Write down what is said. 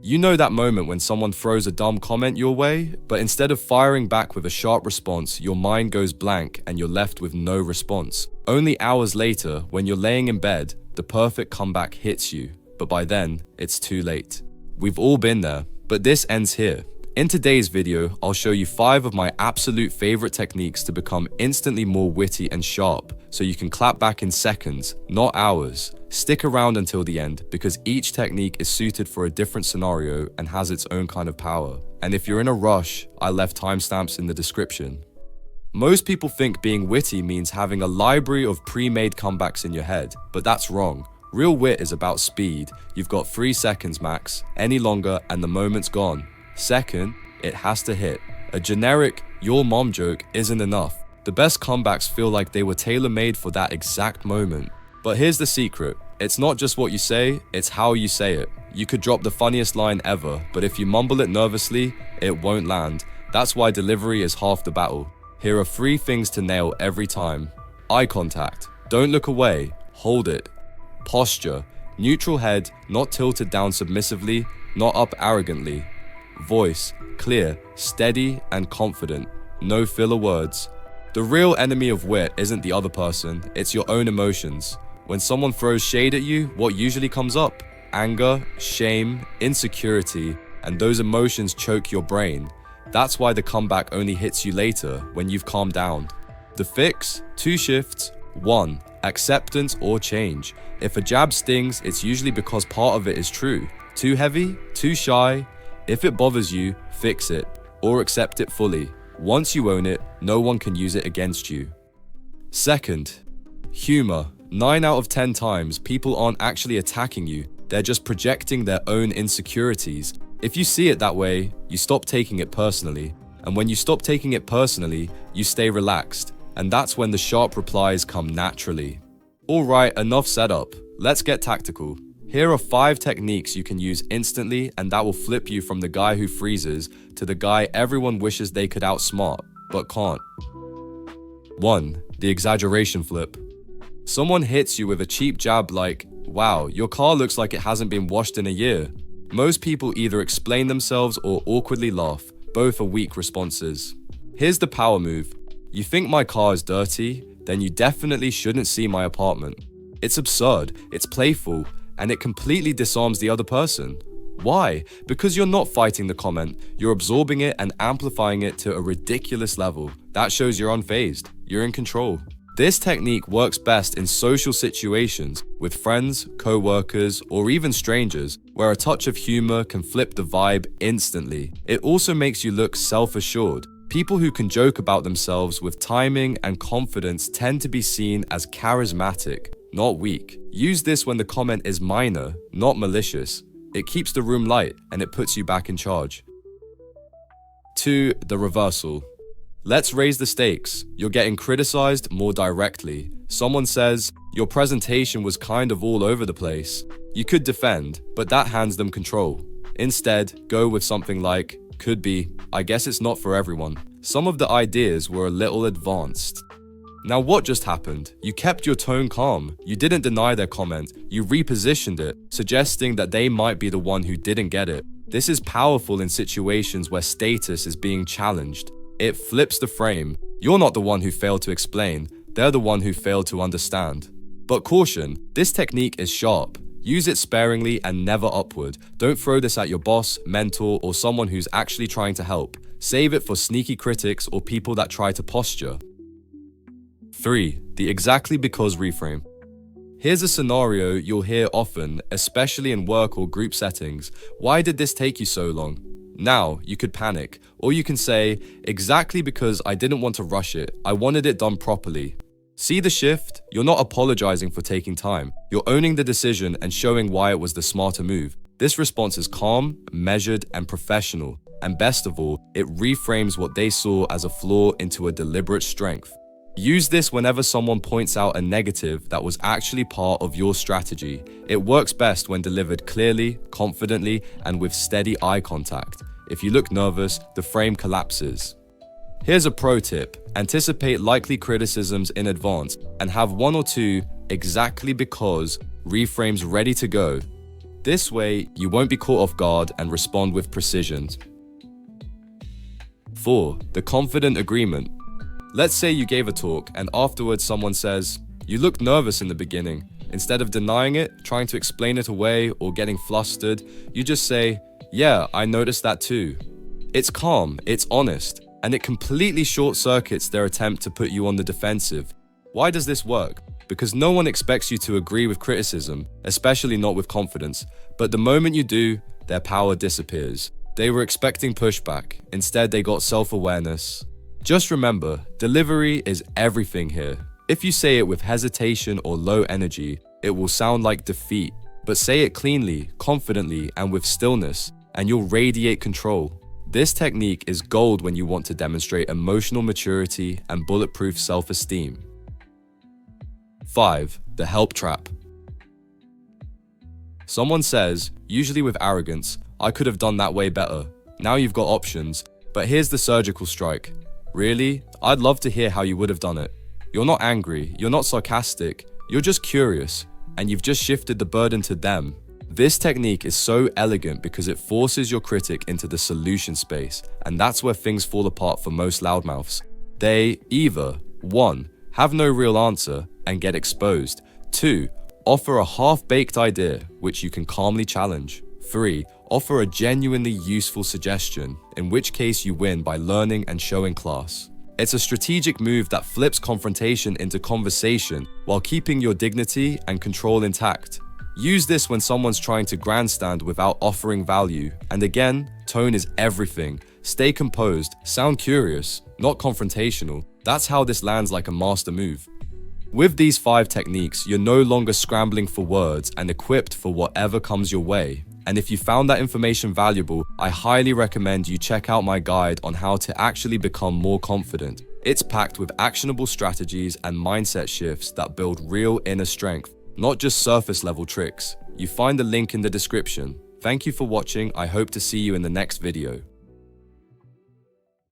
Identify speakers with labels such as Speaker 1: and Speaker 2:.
Speaker 1: You know that moment when someone throws a dumb comment your way, but instead of firing back with a sharp response, your mind goes blank and you're left with no response. Only hours later, when you're laying in bed, the perfect comeback hits you, but by then, it's too late. We've all been there, but this ends here. In today's video, I'll show you 5 of my absolute favorite techniques to become instantly more witty and sharp, so you can clap back in seconds, not hours. Stick around until the end, because each technique is suited for a different scenario and has its own kind of power. And if you're in a rush, I left timestamps in the description. Most people think being witty means having a library of pre-made comebacks in your head, but that's wrong. Real wit is about speed. You've got 3 seconds max, any longer and the moment's gone. Second, it has to hit. A generic, your mom joke isn't enough. The best comebacks feel like they were tailor-made for that exact moment. But here's the secret. It's not just what you say, it's how you say it. You could drop the funniest line ever, but if you mumble it nervously, it won't land. That's why delivery is half the battle. Here are 3 things to nail every time. Eye contact. Don't look away, hold it. Posture. Neutral head, not tilted down submissively, not up arrogantly. Voice. Clear, steady, and confident. No filler words. The real enemy of wit isn't the other person, it's your own emotions. When someone throws shade at you, what usually comes up? Anger, shame, insecurity, and those emotions choke your brain. That's why the comeback only hits you later, when you've calmed down. The fix? 2 shifts. 1. Acceptance or change. If a jab stings, it's usually because part of it is true. Too heavy? Too shy? If it bothers you, fix it, or accept it fully. Once you own it, no one can use it against you. Second, humor. 9 out of 10 times, people aren't actually attacking you, they're just projecting their own insecurities. If you see it that way, you stop taking it personally. And when you stop taking it personally, you stay relaxed. And that's when the sharp replies come naturally. Alright, enough setup. Let's get tactical. Here are 5 techniques you can use instantly and that will flip you from the guy who freezes to the guy everyone wishes they could outsmart, but can't. 1. The exaggeration flip. Someone hits you with a cheap jab like, wow, your car looks like it hasn't been washed in a year. Most people either explain themselves or awkwardly laugh. Both are weak responses. Here's the power move. You think my car is dirty? Then you definitely shouldn't see my apartment. It's absurd, it's playful, and it completely disarms the other person. Why? Because you're not fighting the comment, you're absorbing it and amplifying it to a ridiculous level. That shows you're unfazed, you're in control. This technique works best in social situations with friends, co-workers, or even strangers, where a touch of humor can flip the vibe instantly. It also makes you look self-assured. People who can joke about themselves with timing and confidence tend to be seen as charismatic, not weak. Use this when the comment is minor, not malicious. It keeps the room light and it puts you back in charge. 2. The reversal. Let's raise the stakes. You're getting criticized more directly. Someone says, your presentation was kind of all over the place. You could defend, but that hands them control. Instead, go with something like, could be, I guess it's not for everyone. Some of the ideas were a little advanced. Now what just happened? You kept your tone calm. You didn't deny their comment. You repositioned it, suggesting that they might be the one who didn't get it. This is powerful in situations where status is being challenged. It flips the frame. You're not the one who failed to explain. They're the one who failed to understand. But caution, this technique is sharp. Use it sparingly and never upward. Don't throw this at your boss, mentor, or someone who's actually trying to help. Save it for sneaky critics or people that try to posture. 3. The exactly because reframe. Here's a scenario you'll hear often, especially in work or group settings. Why did this take you so long? Now, you could panic, or you can say, exactly because I didn't want to rush it, I wanted it done properly. See the shift? You're not apologizing for taking time. You're owning the decision and showing why it was the smarter move. This response is calm, measured, and professional. And best of all, it reframes what they saw as a flaw into a deliberate strength. Use this whenever someone points out a negative that was actually part of your strategy. It works best when delivered clearly, confidently, and with steady eye contact. If you look nervous, the frame collapses. Here's a pro tip. Anticipate likely criticisms in advance and have 1 or 2 exactly because reframes ready to go. This way, you won't be caught off guard and respond with precision. 4. The confident agreement. Let's say you gave a talk and afterwards someone says, "You looked nervous in the beginning." Instead of denying it, trying to explain it away, or getting flustered, you just say, "Yeah, I noticed that too." It's calm, it's honest, and it completely short-circuits their attempt to put you on the defensive. Why does this work? Because no one expects you to agree with criticism, especially not with confidence, but the moment you do, their power disappears. They were expecting pushback, instead they got self-awareness. Just remember, delivery is everything here. If you say it with hesitation or low energy, it will sound like defeat, but say it cleanly, confidently, and with stillness, and you'll radiate control. This technique is gold when you want to demonstrate emotional maturity and bulletproof self-esteem. 5. The help trap. Someone says, usually with arrogance, "I could have done that way better." Now you've got options, but here's the surgical strike. "Really? I'd love to hear how you would have done it." You're not angry, you're not sarcastic, you're just curious, and you've just shifted the burden to them. This technique is so elegant because it forces your critic into the solution space, and that's where things fall apart for most loudmouths. They either 1. Have no real answer and get exposed. 2. Offer a half-baked idea, which you can calmly challenge. 3. Offer a genuinely useful suggestion, in which case you win by learning and showing class. It's a strategic move that flips confrontation into conversation while keeping your dignity and control intact. Use this when someone's trying to grandstand without offering value. And again, tone is everything. Stay composed, sound curious, not confrontational. That's how this lands like a master move. With these 5 techniques, you're no longer scrambling for words and equipped for whatever comes your way. And if you found that information valuable, I highly recommend you check out my guide on how to actually become more confident. It's packed with actionable strategies and mindset shifts that build real inner strength, not just surface level tricks. You find the link in the description. Thank you for watching. I hope to see you in the next video.